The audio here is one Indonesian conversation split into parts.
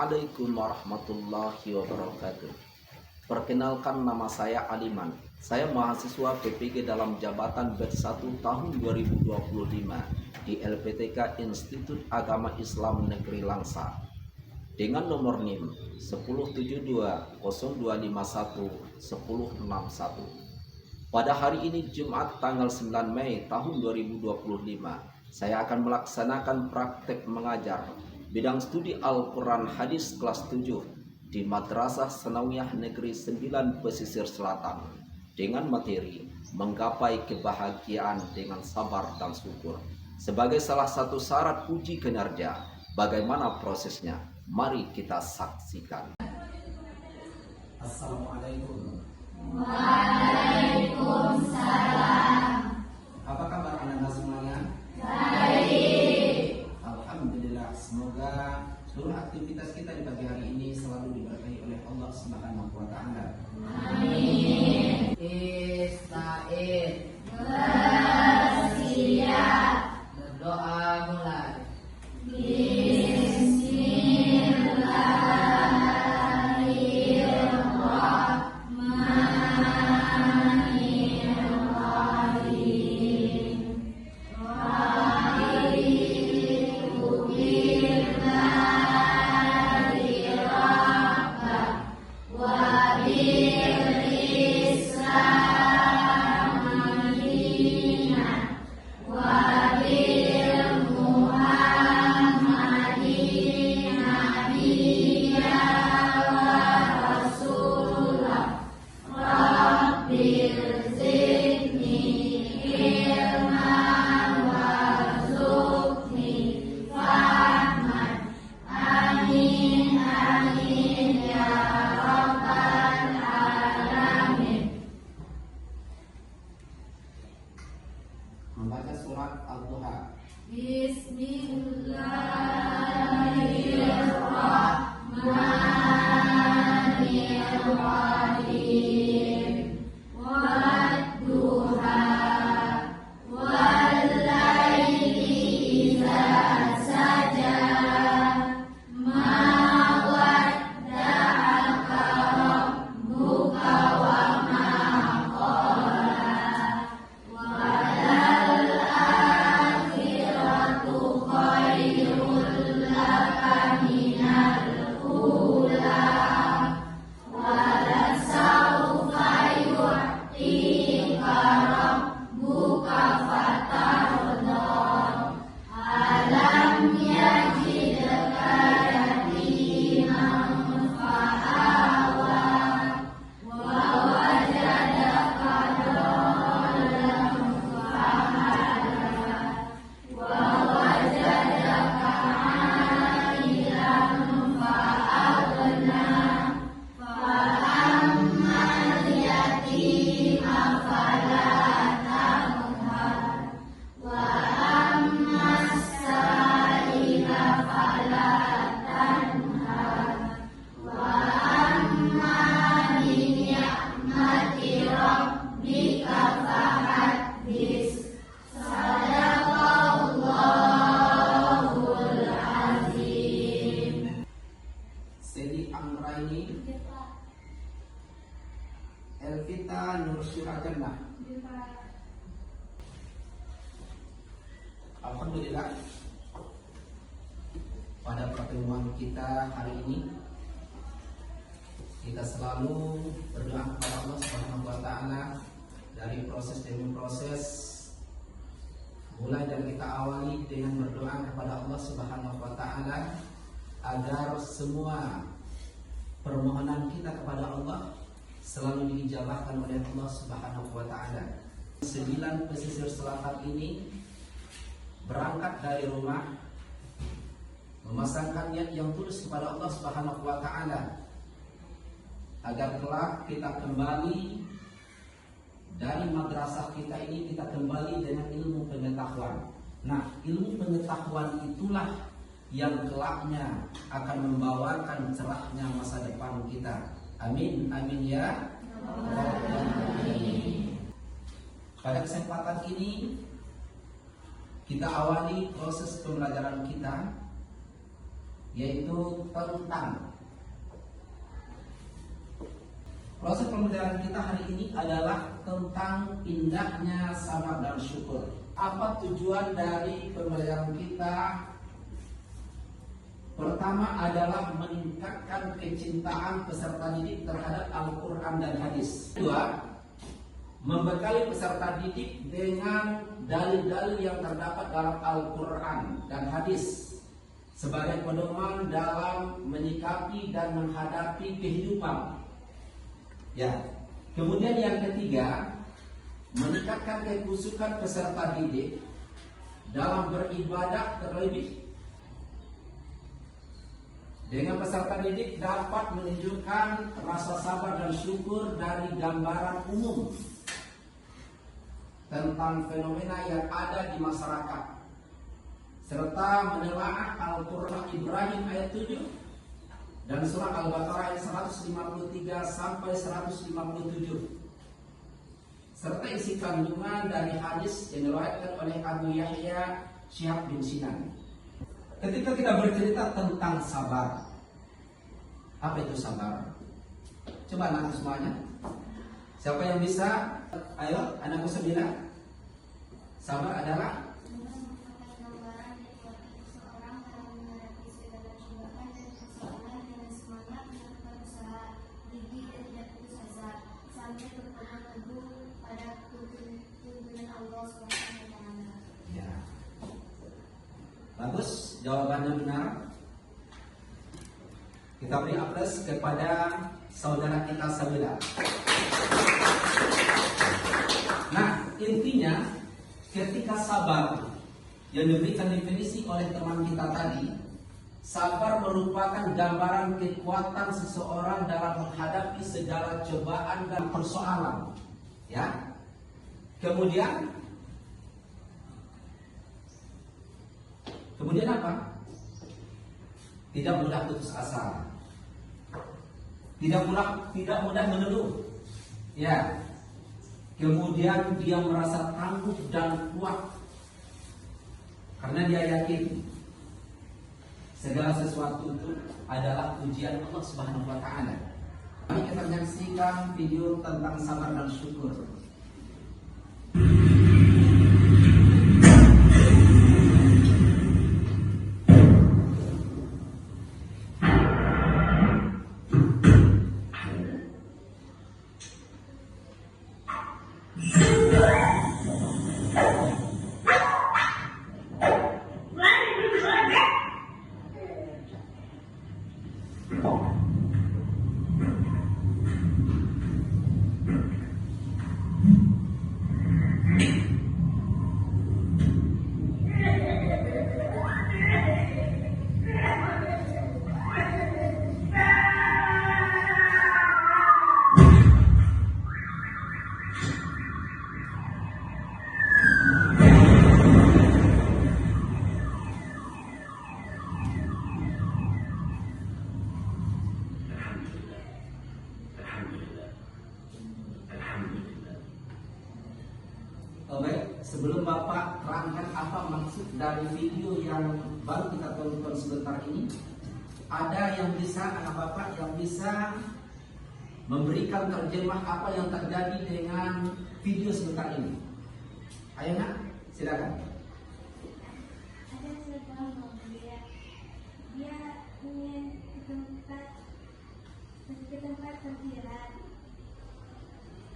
Assalamualaikum warahmatullahi wabarakatuh. Perkenalkan, nama saya Aliman. Saya mahasiswa PPG dalam jabatan batch 1 tahun 2025 di LPTK Institut Agama Islam Negeri Langsa dengan nomor NIM 17202511061. Pada hari ini Jumat tanggal 9 Mei tahun 2025, saya akan melaksanakan praktek mengajar bidang studi Al-Quran Hadis kelas 7 di Madrasah Sanawiyah Negeri 9 Pesisir Selatan dengan materi menggapai kebahagiaan dengan sabar dan syukur. Sebagai salah satu syarat uji kinerja, bagaimana prosesnya? Mari kita saksikan. Assalamualaikum. Waalaikumsalam. Apa kabar anak-anak semuanya? Baik. Alhamdulillah, semoga seluruh aktivitas kita di pagi hari ini selalu diberkahi oleh Allah Subhanahu wa taala. Amin. Ista'id, Bersiap. berdoa mulai. Membaca surat Al-Duha. Bismillahirrahmanirrahim. Wadduha wallaili idza saja. Ma wadda'aka rabbuka wa ma qala. Walal akhiratu khairul laka minal ula. Walasawfa yu'tika rabbuka fatarda. Alam yajidka yatiman fa'awa. Wa wajadaka dhallan fahada. Wa wajadaka 'ailan fa'aghna. Fa'ammal yatima fala taqhar. Wa ammas sa'ila fala tanhar. Wa amma bi ni'mati rabbika fahaddits. Sadaqallahul azim. Sedi Amraini Elvita Nursyura Jannah. Alhamdulillah, pada pertemuan kita hari ini kita selalu berdoa kepada Allah Subhanahu wa taala dari proses demi proses, mulai dari kita awali dengan berdoa kepada Allah Subhanahu wa taala agar semua permohonan kita kepada Allah selalu diijabahkan oleh Allah Subhanahu wa taala. 9 pesisir selatan ini berangkat dari rumah memasangkan niat yang tulus kepada Allah Subhanahu wa taala agar kelak kita kembali dari madrasah kita ini, kita kembali dengan ilmu pengetahuan. Nah, ilmu pengetahuan itulah yang kelaknya akan membawakan cerahnya masa depan kita. Amin, amin ya Rabbal alamin. Pada kesempatan ini kita awali proses pembelajaran kita yaitu tentang. Proses pembelajaran kita hari ini adalah tentang indahnya sabar dan syukur. Apa tujuan dari pembelajaran kita? Pertama adalah meningkatkan kecintaan peserta didik terhadap Al-Quran dan hadis. Kedua, membekali peserta didik dengan dalil-dalil yang terdapat dalam Al-Quran dan hadis sebagai pedoman dalam menyikapi dan menghadapi kehidupan. Ya. Kemudian yang ketiga, meningkatkan kekhusyukan peserta didik dalam beribadah terlebih. Dengan peserta didik dapat menunjukkan rasa sabar dan syukur dari gambaran umum tentang fenomena yang ada di masyarakat, serta menelaah Al-Quran Ibrahim ayat 7 dan surah Al-Baqarah ayat 153 sampai 157, serta isi kandungan dari hadis yang diriwayatkan oleh Abu Yahya Syihab bin Sinan. Ketika kita bercerita tentang sabar, apa itu sabar? Coba anak semuanya. Siapa yang bisa? Ayo, anakku 9. Sabar adalah bagus, jawabannya benar. Kita beri aplaus kepada saudara kita Sabila. Nah, intinya ketika sabar yang diberikan definisi oleh teman kita tadi, sabar merupakan gambaran kekuatan seseorang dalam menghadapi segala cobaan dan persoalan. Ya. Kemudian apa? Tidak mudah putus asa. Tidak mudah mengeluh. Ya. Kemudian dia merasa tangguh dan kuat karena dia yakin segala sesuatu itu adalah ujian Allah Subhanahu wa taala. Mari kita menyaksikan video tentang sabar dan syukur. Baik, sebelum Bapak terangkan apa maksud dari video yang baru kita tonton sebentar ini, ada yang bisa, anak Bapak yang bisa memberikan terjemah apa yang terjadi dengan video sebentar ini? Ayo nak, silakan. Ada sebuah mobil, dia ingin ke tempat parkiran,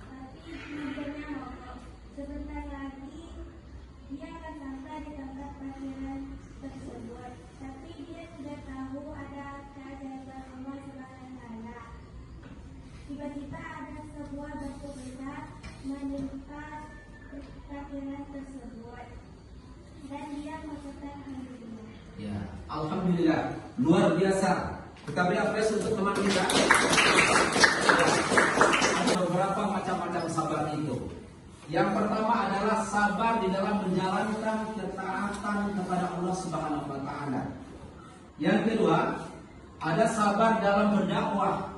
tapi mobilnya mogok. Sebentar lagi dia akan sampai di tempat parkiran tersebut, tapi dia tidak tahu ada keajaiban Allah SWT. Tiba-tiba ada sebuah batu besar menimpa parkiran tersebut, dan dia mengucapkan alhamdulillah. Ya, alhamdulillah, luar biasa. Kita beri apresiasi untuk teman kita. Ada beberapa macam-macam sabar itu. Yang pertama adalah sabar di dalam menjalankan ketaatan kepada Allah Subhanahu wa taala. Yang kedua, ada sabar dalam berdakwah.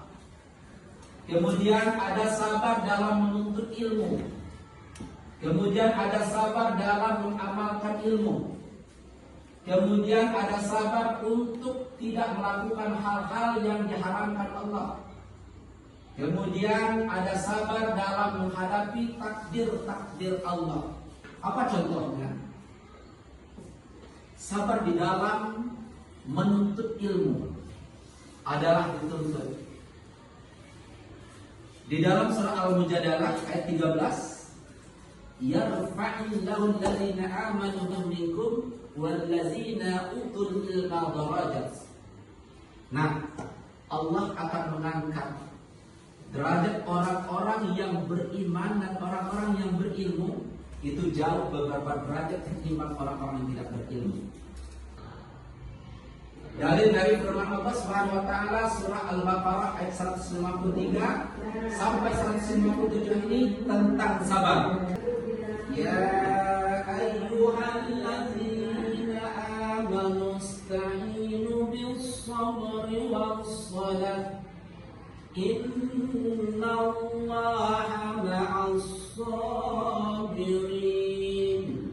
Kemudian ada sabar dalam menuntut ilmu. Kemudian ada sabar dalam mengamalkan ilmu. Kemudian ada sabar untuk tidak melakukan hal-hal yang diharamkan Allah. Kemudian ada sabar dalam menghadapi takdir-takdir Allah. Apa contohnya? Sabar di dalam menuntut ilmu adalah dituntut. Di dalam surah Al-Mujadalah ayat 13, yarfa'illahu alladhina amanu minkum wallazina utul ilma darajat. Nah, Allah akan mengangkat derajat orang-orang yang beriman dan orang-orang yang berilmu. Itu jauh beberapa derajat ketimbang orang-orang yang tidak berilmu. Dari firman Allah Subhanahu wa taala surah Al-Baqarah ayat 153 sampai 157 ini tentang sabar. Ya ayyuhalladzina amanu ista'inu bis-sabri was-salah. Innallaha ma'as-sabirin.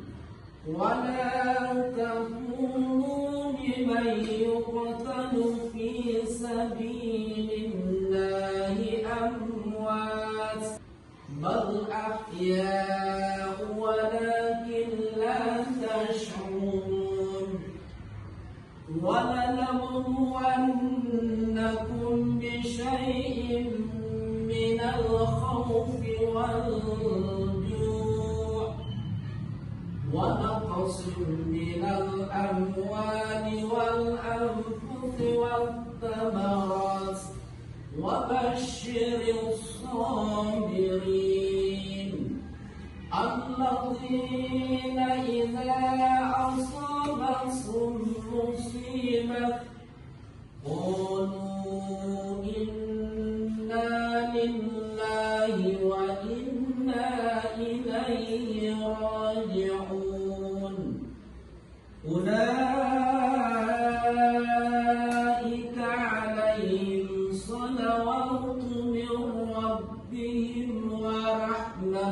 Wa la takunu liman yuqtalu fi sabilillahi amwat bal ahya'u walakin la tash'urun. وَلَنَبْلُوَنَّكُمْ بِشَيْءٍ مِّنَ الْخَوْفِ وَالْجُوعِ وَنَقْصٍ مِّنَ الْأَمْوَالِ وَالْأَنفُسِ وَالثَّمَرَاتِ وَبَشِّرِ الصَّابِرِينَ الَّذِينَ إِذَا أَصَابَتْهُم مُّصِيبَةٌ قَالُوا إِنَّا لِلَّهِ وَإِنَّا إِلَيْهِ رَاجِعُونَ أُولَٰئِكَ عَلَيْهِمْ صَلَوَاتٌ مِّن رَّبِّهِمْ وَرَحْمَةٌ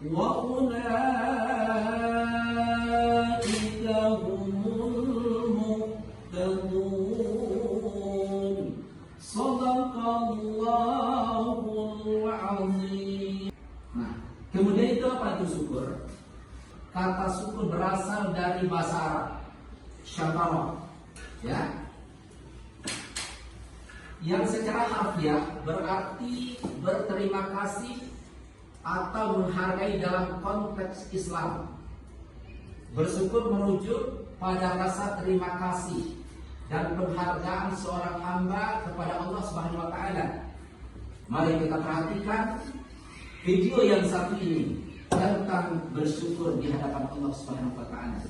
وَأُولَٰئِكَ هُمُ الْمُهْتَدُونَ. Shadaqallahul azim. Nah, kemudian itu apa itu syukur? Kata syukur berasal dari bahasa Arab, syakara, ya, yang secara harfiah berarti berterima kasih atau menghargai dalam konteks Islam. Bersyukur merujuk pada rasa terima kasih dan penghargaan seorang hamba kepada Allah Subhanahu wa taala. Mari kita perhatikan video yang satu ini tentang bersyukur di hadapan Allah Subhanahu wa taala.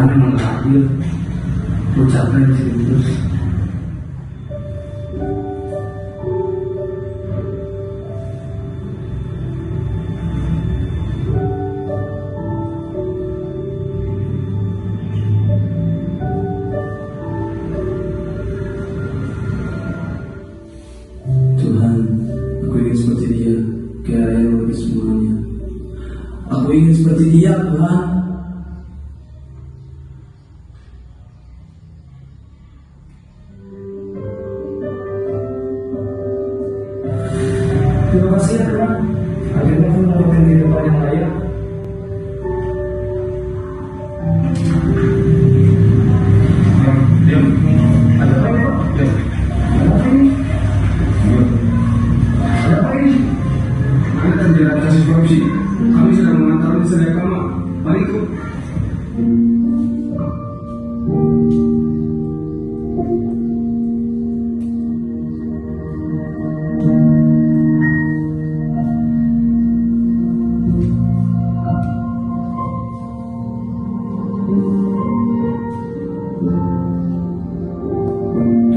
Tuhan yang maha adil. Ucapkan di sini terus. Tuhan, aku ingin seperti dia, tiada yang lebih semuanya. Aku ingin seperti dia, Tuhan. Terima kasih ya Tuhan. Akhirnya aku mendapatkan kehidupan yang layak. Diam. Ada apa ini, Pak? Diam. Ada apa ini? Diam. Ada apa ini? Anda terjerat kasus korupsi. Kami sedang mengantarnya di Sedia Kama. Mari ikut.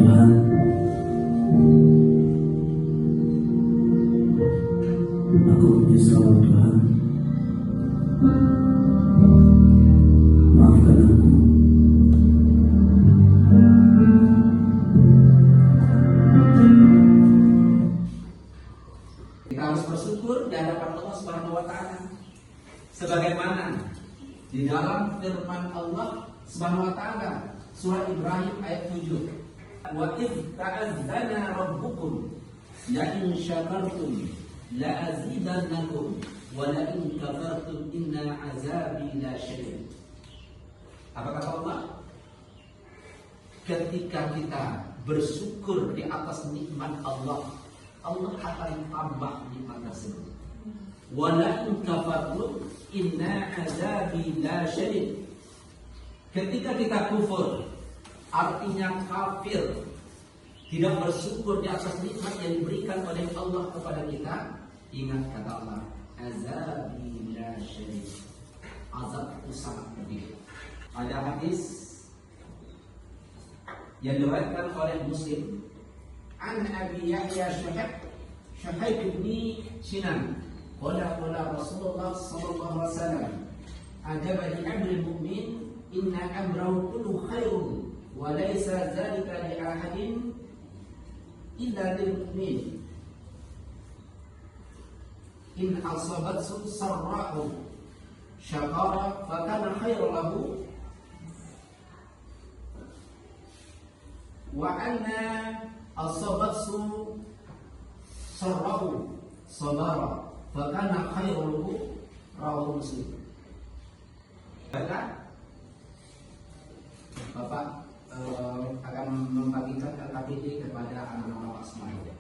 Tuhan, aku menyesal Tuhan. Maafkan aku. Kita harus bersyukur di hadapan Allah Subhanahu wa taala. Sebagaimana di dalam firman Allah Subhanahu wa taala surah Ibrahim ayat 7. Wa idz ta'azzana rabbukum la in syakartum la azidannakum wa la in kafartum inna azabi la syadid. Apa kata Allah? Ketika kita bersyukur di atas nikmat Allah, Allah akan tambah nikmat tersebut. Wala in kafartum inna azabi la syadid. Ketika kita kufur, artinya kafir, tidak bersyukur di atas nikmat yang diberikan oleh Allah kepada kita, ingat kata Allah, azabi la syadid. Azabku sangat pedih. Ada hadis yang diriwayatkan oleh Muslim an Abi Yahya Shuhaib bin Sinan qala Rasulullah sallallahu alaihi wasallam ajabani amrul mu'min inna amrahu kullu khairun wa laysa dzalika li ahadin illa lil mu'min in asabathu sarra'u syakara fa kana khairan lahu wa anna asabathu sarra'u sabara fa kana khairan lahu rawahu Muslim. Bapak akan membagikan LKPD kepada anak-anak semuanya.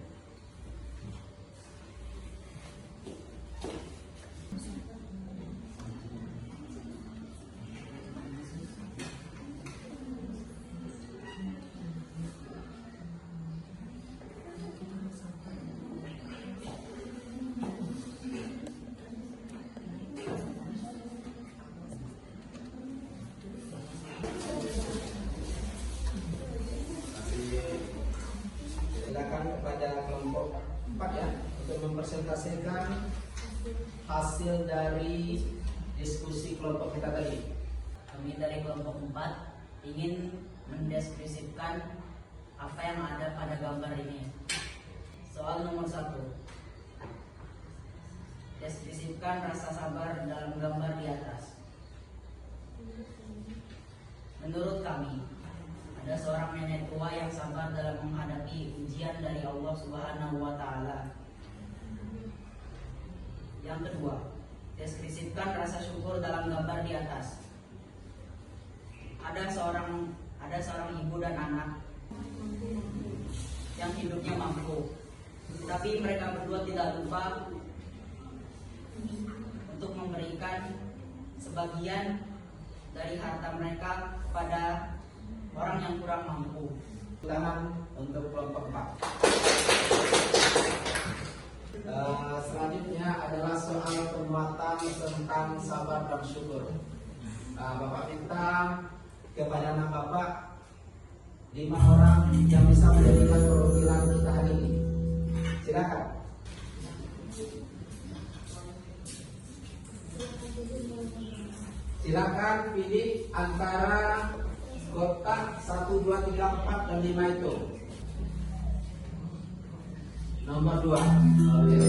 Silakan kepada kelompok 4 ya untuk mempresentasikan hasil dari diskusi kelompok kita tadi. Kami dari kelompok 4 ingin mendeskripsikan apa yang ada pada gambar ini. Soal nomor 1. Deskripsikan rasa sabar dalam gambar di atas. Menurut kami, ada seorang nenek tua yang sabar dalam menghadapi ujian dari Allah Subhanahu wa taala. Yang kedua, deskripsikan rasa syukur dalam gambar di atas. Ada seorang ibu dan anak yang hidupnya mampu, tapi mereka berdua tidak lupa untuk memberikan sebagian dari harta mereka kepada orang yang kurang mampu. Tangan untuk kelompok 4. Selanjutnya adalah soal penguatan tentang sabar dan syukur. Bapak minta kepada anak Bapak 5 orang yang bisa menjadikan perwakilan kita hari ini. Silakan. Silakan pilih antara kotak 1, 2, 3, 4 dan 5 itu. Nomor 2. Oke.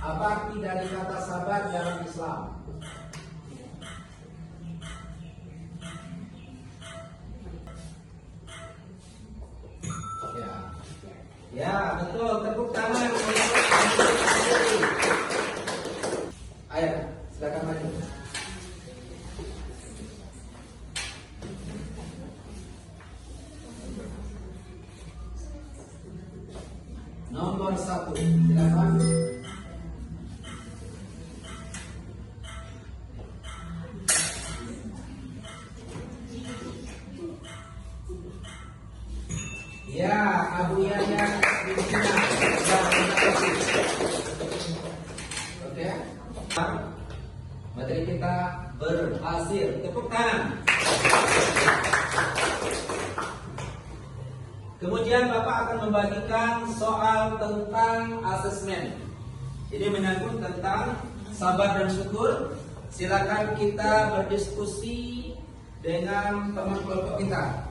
Apa arti dari kata sabar dalam Islam? Ya, betul. Tepuk tangan. Ayo, silakan maju. Nomor 1, silakan. Ya, Abu Yahya Bismillah. Oke. Materi kita berhasil. Tepuk tangan. Kemudian Bapak akan membagikan soal tentang asesmen. Ini menyangkut tentang sabar dan syukur. Silakan kita berdiskusi dengan teman kelompok kita.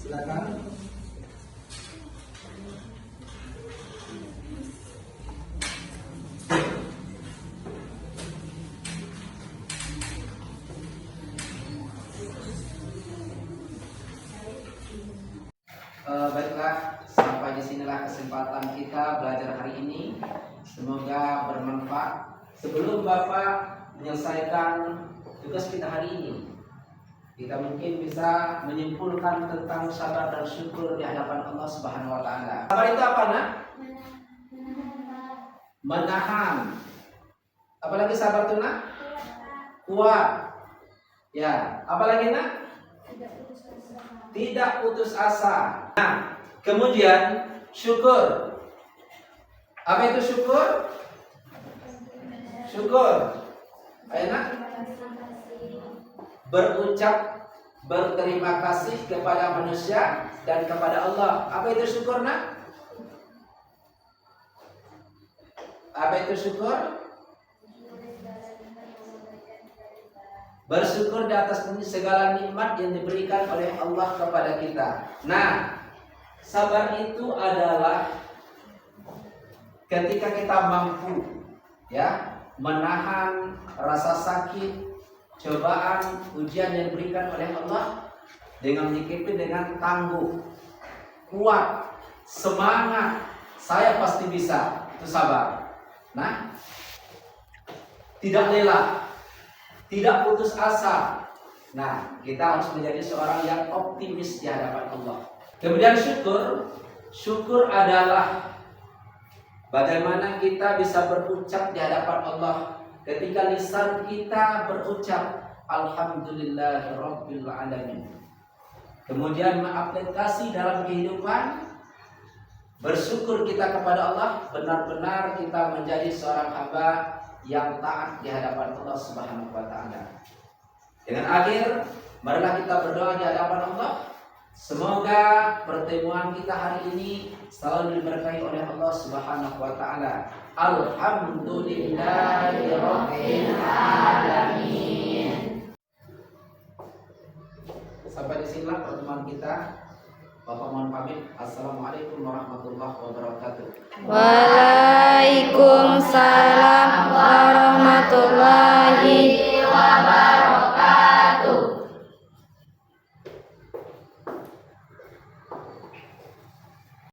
Silakan. Baiklah, sampai di sinilah kesempatan kita belajar hari ini. Semoga bermanfaat. Sebelum Bapak menyelesaikan tugas kita hari ini, kita mungkin bisa menyimpulkan tentang sabar dan syukur di hadapan Allah Subhanahu wa taala. Sabar itu apa, Nak? Menahan. Apalagi sabar itu, Nak? Kuat. Ya, apalagi, Nak? Tidak putus asa. Nah, kemudian syukur. Apa itu syukur? Syukur. Ayo, Nak. Berucap berterima kasih kepada manusia dan kepada Allah. Apa itu syukur, Nak? Apa itu syukur? Bersyukur di atas segala nikmat yang diberikan oleh Allah kepada kita. Nah, sabar itu adalah ketika kita mampu, ya, menahan rasa sakit, cobaan, ujian yang diberikan oleh Allah dengan menyikapi dengan tangguh, kuat, semangat. Saya pasti bisa. Itu sabar. Nah, tidak lelah, tidak putus asa. Nah, kita harus menjadi seorang yang optimis di hadapan Allah. Kemudian syukur. Syukur adalah bagaimana kita bisa berucap di hadapan Allah ketika lisan kita berucap Alhamdulillahirabbil alamin. Kemudian mengaplikasi dalam kehidupan, bersyukur kita kepada Allah, benar-benar kita menjadi seorang hamba yang taat di hadapan Allah Subhanahu wa taala. Dengan akhir, marilah kita berdoa di hadapan Allah. Semoga pertemuan kita hari ini selalu diberkahi oleh Allah Subhanahu wa taala. Alhamdulillahirabbil alamin. Sampai di sinilah pertemuan kita. Bapak mohon pamit. Assalamualaikum warahmatullahi wabarakatuh. Waalaikumsalam warahmatullahi wabarakatuh.